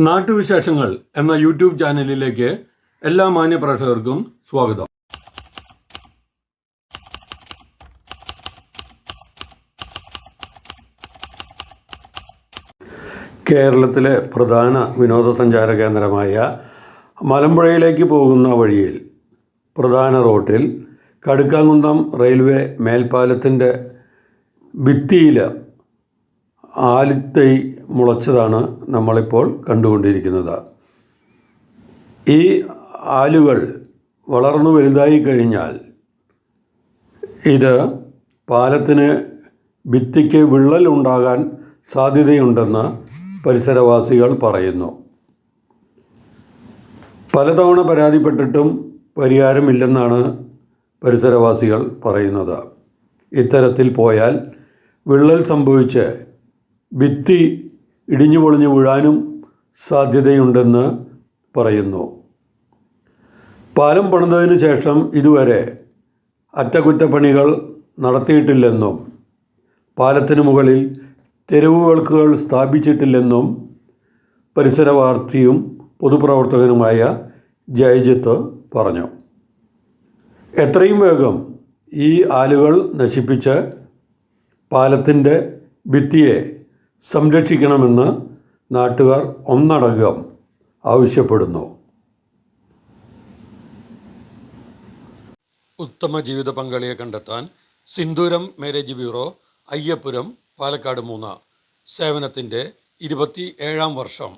നാട്ടുവിശേഷങ്ങൾ എന്ന യൂട്യൂബ് ചാനലിലേക്ക് എല്ലാ മാന്യപ്രേക്ഷകർക്കും സ്വാഗതം. കേരളത്തിലെ പ്രധാന വിനോദസഞ്ചാര കേന്ദ്രമായ മലമ്പുഴയിലേക്ക് പോകുന്ന വഴിയിൽ പ്രധാന റോട്ടിൽ കടുക്കാംകുന്നം റെയിൽവേ മേൽപ്പാലത്തിൻ്റെ ഭിത്തിയിൽ ആലിത്തൈ മുളച്ചതാണ് നമ്മളിപ്പോൾ കണ്ടുകൊണ്ടിരിക്കുന്നത്. ഈ ആലുകൾ വളർന്നു വലുതായി കഴിഞ്ഞാൽ ഇത് പാലത്തിന് ഭിത്തിക്ക് വിള്ളലുണ്ടാകാൻ സാധ്യതയുണ്ടെന്ന് പരിസരവാസികൾ പറയുന്നു. പലതവണ പരാതിപ്പെട്ടിട്ടും പരിഹാരമില്ലെന്നാണ് പരിസരവാസികൾ പറയുന്നത്. ഇത്തരത്തിൽ പോയാൽ വിള്ളൽ സംഭവിച്ച് ഭിത്തി ഇടിഞ്ഞു പൊളിഞ്ഞു വീഴാനും സാധ്യതയുണ്ടെന്ന് പറയുന്നു. പാലം പണിതതിനു ശേഷം ഇതുവരെ അറ്റകുറ്റപ്പണികൾ നടത്തിയിട്ടില്ലെന്നും പാലത്തിന് മുകളിൽ തെരുവ് വിളക്കുകൾ സ്ഥാപിച്ചിട്ടില്ലെന്നും പരിസരവാസിയും പൊതുപ്രവർത്തകനുമായ ജയജിത്ത് പറഞ്ഞു. എത്രയും വേഗം ഈ ആലുകൾ നശിപ്പിച്ച് പാലത്തിൻ്റെ ഭിത്തിയെ സംരക്ഷിക്കണമെന്ന് നാട്ടുകാർ ഒന്നടങ്കം ആവശ്യപ്പെടുന്നു. ഉത്തമ ജീവിത പങ്കാളിയെ കണ്ടെത്താൻ സിന്ദൂരം മാരേജ് ബ്യൂറോ, അയ്യപ്പുരം, പാലക്കാട് 3 സേവനത്തിൻ്റെ 27ാം വർഷം.